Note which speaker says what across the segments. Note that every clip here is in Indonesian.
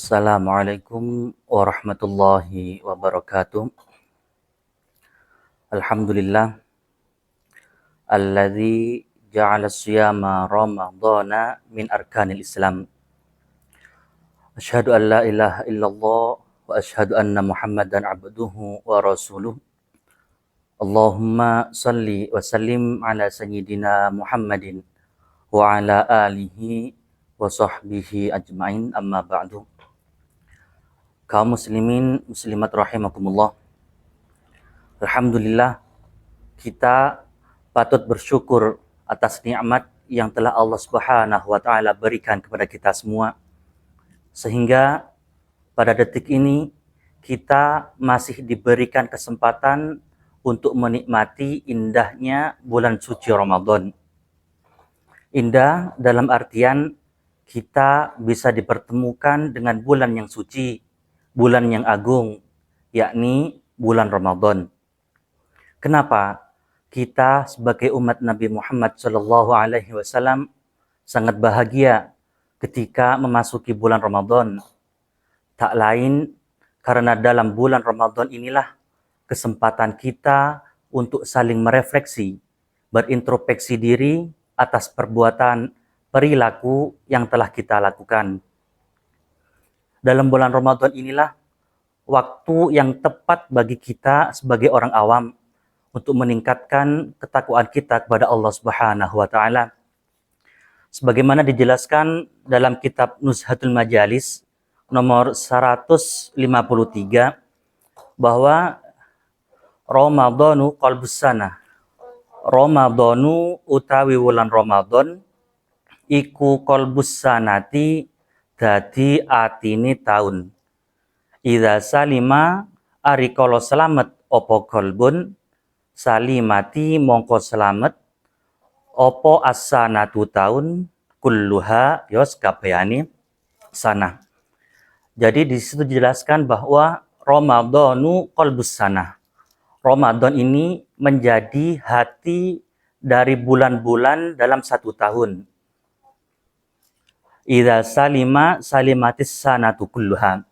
Speaker 1: Assalamualaikum warahmatullahi wabarakatuh. Alhamdulillah alladzi ja'ala siyama ramadhana min arkanil Islam. Asyhadu an la ilaha illallah wa asyhadu anna Muhammadan abduhu wa rasuluh. Allahumma salli wa sallim ala sayyidina Muhammadin wa ala alihi wa sahbihi ajmain, amma ba'du. Kaum muslimin muslimat rahimakumullah. Alhamdulillah, kita patut bersyukur atas nikmat yang telah Allah Subhanahu wa taala berikan kepada kita semua, sehingga pada detik ini kita masih diberikan kesempatan untuk menikmati indahnya bulan suci Ramadan. Indah dalam artian kita bisa dipertemukan dengan bulan yang suci, bulan yang agung, yakni bulan Ramadan. Kenapa kita sebagai umat Nabi Muhammad SAW sangat bahagia ketika memasuki bulan Ramadan? Tak lain karena dalam bulan Ramadan inilah kesempatan kita untuk saling merefleksi, berintrospeksi diri atas perbuatan, perilaku yang telah kita lakukan. Dalam bulan Ramadan inilah waktu yang tepat bagi kita sebagai orang awam untuk meningkatkan ketakwaan kita kepada Allah Subhanahu wa taala. Sebagaimana dijelaskan dalam kitab Nuzhatul Majalis nomor 153 bahwa Ramadhanu qalbus sanah. Ramadhanu utawi wulan Ramadan iku qalbus sanati, dadi atine taun. Idza salima ari kala selamet apa qalbun, salimati mongko selamet apa as-sanatu taun, kulluha yos kabehane sanah. Jadi di situ dijelaskan bahwa Ramadhanu qalbus sanah. Ramadan ini menjadi hati dari bulan-bulan dalam satu tahun. Idza salima salimatis sanatu kulluha.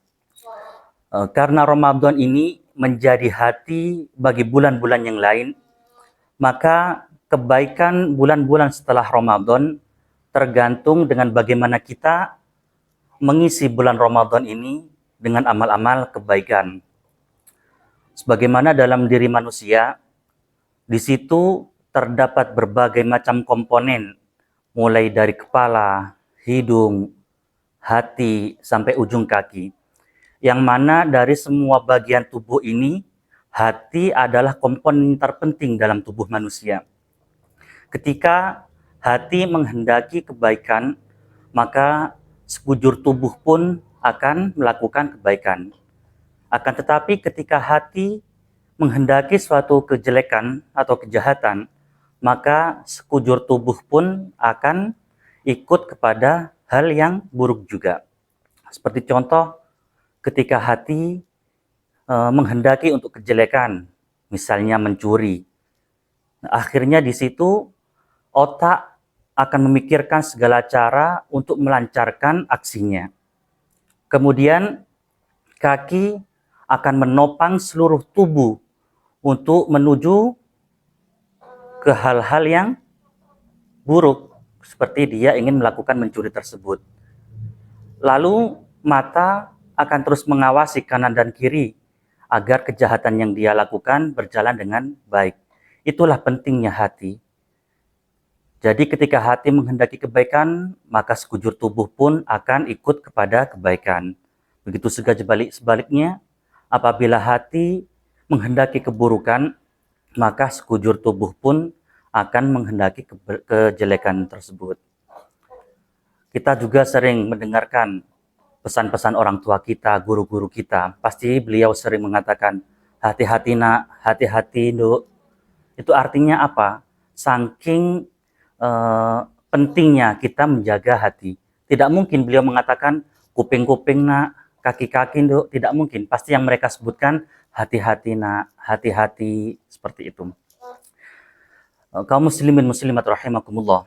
Speaker 1: Karena Ramadan ini menjadi hati bagi bulan-bulan yang lain, maka kebaikan bulan-bulan setelah Ramadan tergantung dengan bagaimana kita mengisi bulan Ramadan ini dengan amal-amal kebaikan. Sebagaimana dalam diri manusia, di situ terdapat berbagai macam komponen, mulai dari kepala, hidung, hati, sampai ujung kaki. Yang mana dari semua bagian tubuh ini, hati adalah komponen terpenting dalam tubuh manusia. Ketika hati menghendaki kebaikan, maka sekujur tubuh pun akan melakukan kebaikan. Akan tetapi ketika hati menghendaki suatu kejelekan atau kejahatan, maka sekujur tubuh pun akan ikut kepada hal yang buruk juga. Seperti contoh, ketika hati menghendaki untuk kejelekan, misalnya mencuri, akhirnya di situ otak akan memikirkan segala cara untuk melancarkan aksinya. Kemudian kaki akan menopang seluruh tubuh untuk menuju ke hal-hal yang buruk, seperti dia ingin melakukan mencuri tersebut. Lalu mata akan terus mengawasi kanan dan kiri agar kejahatan yang dia lakukan berjalan dengan baik. Itulah pentingnya hati. Jadi ketika hati menghendaki kebaikan, maka sekujur tubuh pun akan ikut kepada kebaikan. Begitu juga sebaliknya, apabila hati menghendaki keburukan, maka sekujur tubuh pun akan menghendaki kejelekan tersebut. Kita juga sering mendengarkan pesan-pesan orang tua kita, guru-guru kita. Pasti beliau sering mengatakan, hati-hati nak, hati-hati nduk. Itu artinya apa? Saking pentingnya kita menjaga hati. Tidak mungkin beliau mengatakan, kuping-kuping nak, kaki-kaki nduk. Tidak mungkin. Pasti yang mereka sebutkan, hati-hati nak, hati-hati, seperti itu. Kaum muslimin muslimat rahimakumullah.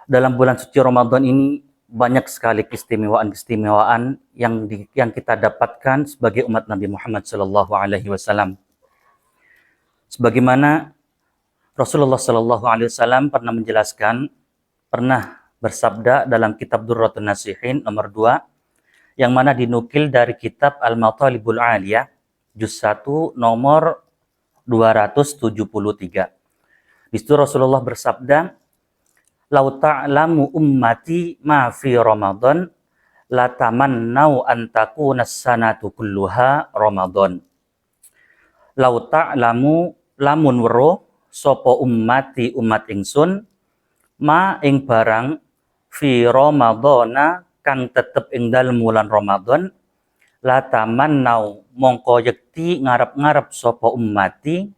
Speaker 1: Dalam bulan suci Ramadan ini banyak sekali keistimewaan-keistimewaan yang kita dapatkan sebagai umat Nabi Muhammad Sallallahu Alaihi Wasallam. Sebagaimana Rasulullah Sallallahu Alaihi Wasallam pernah menjelaskan, pernah bersabda dalam kitab Durratun Nasihin nomor 2, yang mana dinukil dari kitab Al-Matalibul Aliyah, juz 1 nomor 273. Di situ Rasulullah bersabda, "Lau ta'lamu ummati ma fi Ramadan, la tamannau an takuna sanatu kulluha Ramadan." Lau ta'lamu lamun weruh sapa ummati umat ingsun ma ing barang fi Ramadana kang tetep ing dalem wulan Ramadan, la tamannau mongko yekti ngarep-ngarep sapa ummati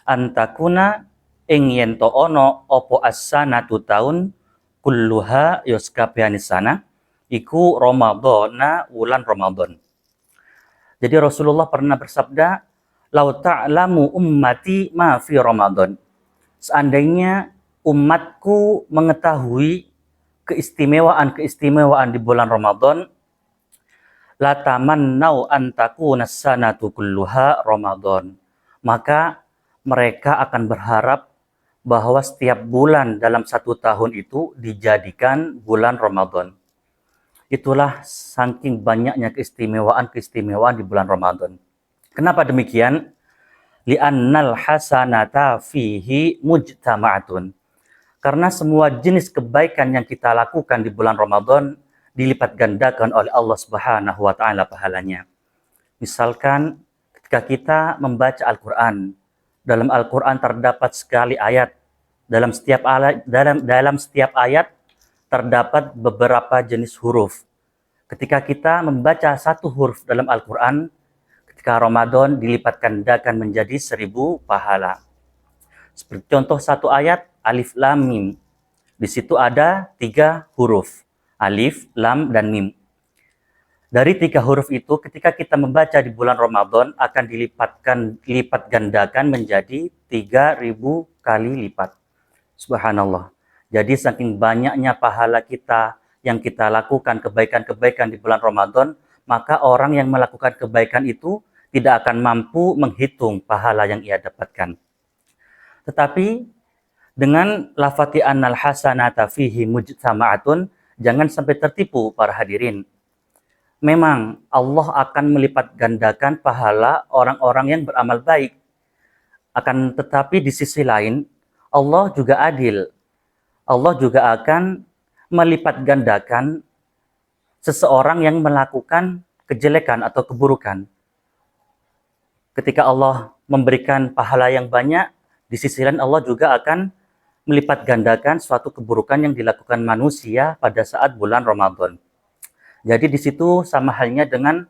Speaker 1: antakuna ing yen to ana apa as-sanatu taun kulluha yos kabehane sana iku Ramadana wulan Ramadan. Jadi Rasulullah pernah bersabda, "Lau ta'lamu ummati ma fi Ramadan." Seandainya umatku mengetahui keistimewaan-keistimewaan di bulan Ramadan, la tamannau an takuna sanatu kulluha Ramadan. Maka mereka akan berharap bahwa setiap bulan dalam 1 tahun itu dijadikan bulan Ramadan. Itulah saking banyaknya keistimewaan-keistimewaan di bulan Ramadan. Kenapa demikian? Li'annal hasanata fihi mujtama'atun. Karena semua jenis kebaikan yang kita lakukan di bulan Ramadan dilipat gandakan oleh Allah Subhanahu wa taala pahalanya. Misalkan ketika kita membaca Al-Qur'an, dalam Al-Qur'an terdapat sekali ayat. Dalam setiap ayat terdapat beberapa jenis huruf. Ketika kita membaca satu huruf dalam Al-Qur'an, ketika Ramadan dilipat gandakan menjadi 1000 pahala. Seperti contoh satu ayat Alif Lam Mim. Di situ ada 3 huruf. Alif, Lam, dan Mim. Dari 3 huruf itu ketika kita membaca di bulan Ramadan akan lipat gandakan menjadi 3000 kali lipat. Subhanallah. Jadi saking banyaknya pahala kita yang kita lakukan kebaikan-kebaikan di bulan Ramadan, maka orang yang melakukan kebaikan itu tidak akan mampu menghitung pahala yang ia dapatkan. Tetapi dengan lafati annal hasanata fihi mujtama'atun, jangan sampai tertipu para hadirin. Memang Allah akan melipat gandakan pahala orang-orang yang beramal baik. Akan tetapi di sisi lain, Allah juga adil. Allah juga akan melipat gandakan seseorang yang melakukan kejelekan atau keburukan. Ketika Allah memberikan pahala yang banyak, di sisi lain Allah juga akan melipat gandakan suatu keburukan yang dilakukan manusia pada saat bulan Ramadan. Jadi di situ sama halnya dengan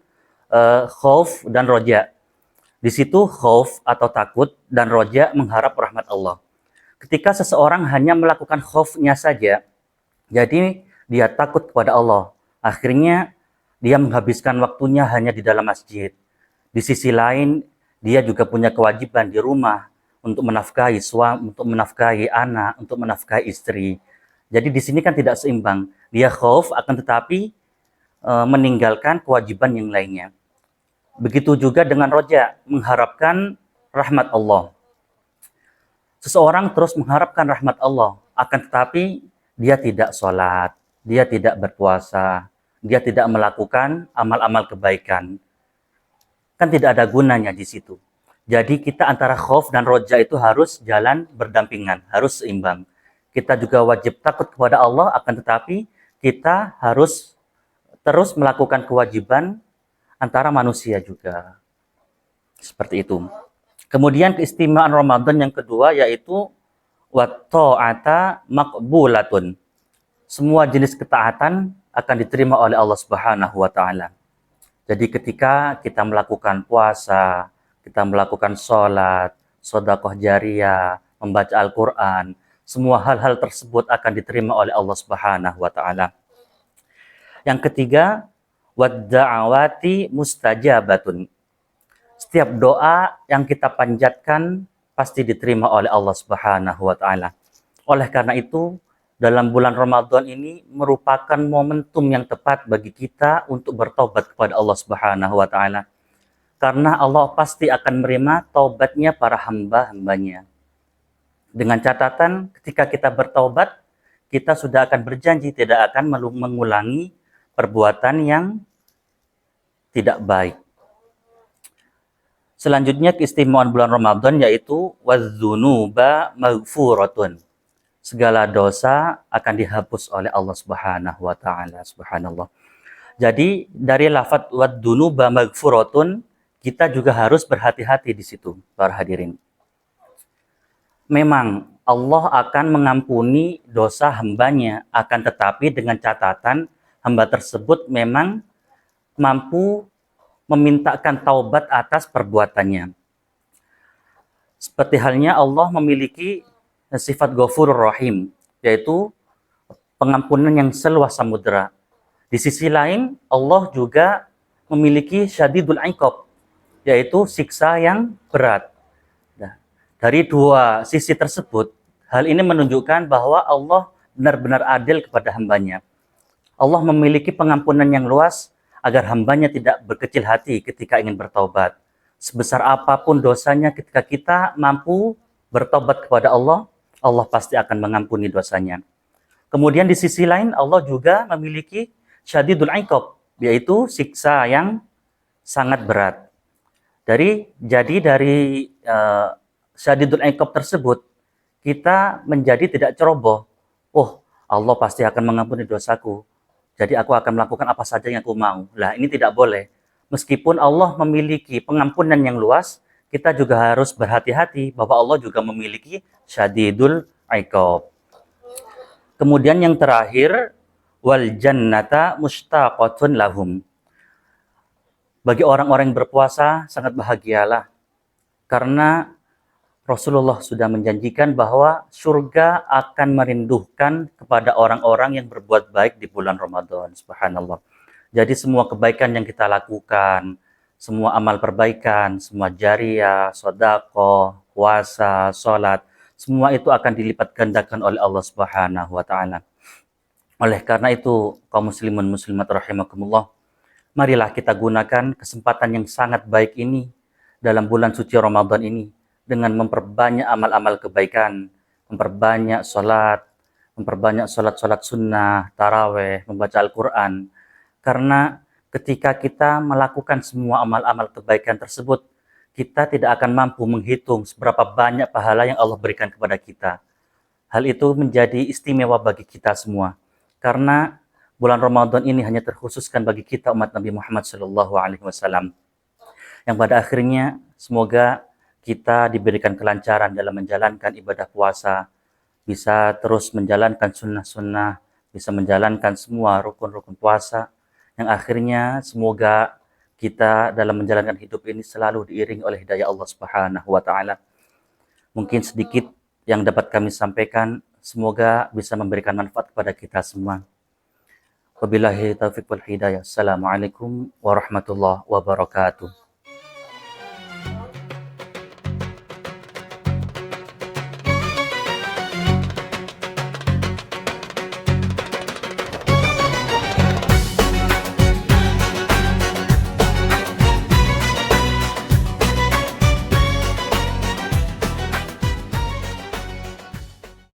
Speaker 1: khauf dan roja. Di situ khauf atau takut dan roja mengharap rahmat Allah. Ketika seseorang hanya melakukan khaufnya saja, jadi dia takut kepada Allah. Akhirnya dia menghabiskan waktunya hanya di dalam masjid. Di sisi lain, dia juga punya kewajiban di rumah untuk menafkahi suami, untuk menafkahi anak, untuk menafkahi istri. Jadi di sini kan tidak seimbang. Dia khauf akan tetapi meninggalkan kewajiban yang lainnya. Begitu juga dengan roja, mengharapkan rahmat Allah. Seseorang terus mengharapkan rahmat Allah, akan tetapi dia tidak sholat, dia tidak berpuasa, dia tidak melakukan amal-amal kebaikan. Kan tidak ada gunanya di situ. Jadi kita antara khauf dan roja itu harus jalan berdampingan, harus seimbang. Kita juga wajib takut kepada Allah, akan tetapi kita harus terus melakukan kewajiban antara manusia juga. Seperti itu. Kemudian keistimewaan Ramadan yang kedua yaitu wat-ta'ata maqbulatun. Semua jenis ketaatan akan diterima oleh Allah Subhanahu wa taala. Jadi ketika kita melakukan puasa, kita melakukan sholat, sedekah jariyah, membaca Al-Qur'an, semua hal-hal tersebut akan diterima oleh Allah Subhanahu wa taala. Yang ketiga, wad-da'awati mustajabatun. Setiap doa yang kita panjatkan pasti diterima oleh Allah Subhanahu wa taala. Oleh karena itu, dalam bulan Ramadan ini merupakan momentum yang tepat bagi kita untuk bertobat kepada Allah Subhanahu wa taala. Karena Allah pasti akan menerima taubatnya para hamba-hambanya. Dengan catatan ketika kita bertaubat, kita sudah akan berjanji tidak akan mengulangi perbuatan yang tidak baik. Selanjutnya keistimewaan bulan Ramadan yaitu wadzunuba maghfuratun. Segala dosa akan dihapus oleh Allah Subhanahu wa taala. Subhanallah. Jadi dari lafadz wadzunuba maghfuratun kita juga harus berhati-hati di situ, para hadirin. Memang Allah akan mengampuni dosa hambanya, akan tetapi dengan catatan hamba tersebut memang mampu memintakan taubat atas perbuatannya. Seperti halnya Allah memiliki sifat Ghafurur Rahim, yaitu pengampunan yang seluas samudera. Di sisi lain, Allah juga memiliki Syadidul Iqab, yaitu siksa yang berat. Nah, dari dua sisi tersebut, hal ini menunjukkan bahwa Allah benar-benar adil kepada hambanya. Allah memiliki pengampunan yang luas, agar hambanya tidak berkecil hati ketika ingin bertaubat. Sebesar apapun dosanya, ketika kita mampu bertaubat kepada Allah, Allah pasti akan mengampuni dosanya. Kemudian di sisi lain, Allah juga memiliki Syadidul Iqab, yaitu siksa yang sangat berat. Jadi dari Syadidul Iqab tersebut, kita menjadi tidak ceroboh. Oh, Allah pasti akan mengampuni dosaku. Jadi aku akan melakukan apa saja yang aku mau. Lah, ini tidak boleh. Meskipun Allah memiliki pengampunan yang luas, kita juga harus berhati-hati bahwa Allah juga memiliki Syadidul Iqab. Kemudian yang terakhir, wal jannata mustaqatun lahum. Bagi orang-orang yang berpuasa sangat bahagialah. Karena Rasulullah sudah menjanjikan bahwa surga akan merindukan kepada orang-orang yang berbuat baik di bulan Ramadan. Subhanallah. Jadi semua kebaikan yang kita lakukan, semua amal perbaikan, semua jariyah, sedekah, puasa, sholat, semua itu akan dilipat gandakan oleh Allah Subhanahu wa taala. Oleh karena itu, kaum muslimun muslimat rahimakumullah, marilah kita gunakan kesempatan yang sangat baik ini dalam bulan suci Ramadan ini dengan memperbanyak amal-amal kebaikan, memperbanyak sholat sunnah, taraweh, membaca Al-Quran. Karena ketika kita melakukan semua amal-amal kebaikan tersebut, kita tidak akan mampu menghitung seberapa banyak pahala yang Allah berikan kepada kita. Hal itu menjadi istimewa bagi kita semua. Karena bulan Ramadan ini hanya terkhususkan bagi kita umat Nabi Muhammad SAW. Yang pada akhirnya semoga kita diberikan kelancaran dalam menjalankan ibadah puasa, bisa terus menjalankan sunnah-sunnah, bisa menjalankan semua rukun-rukun puasa, yang akhirnya semoga kita dalam menjalankan hidup ini selalu diiringi oleh hidayah Allah Subhanahu wa taala. Mungkin sedikit yang dapat kami sampaikan, semoga bisa memberikan manfaat kepada kita semua. Wabillahi taufiq wal hidayah. Assalamualaikum warahmatullahi wabarakatuh.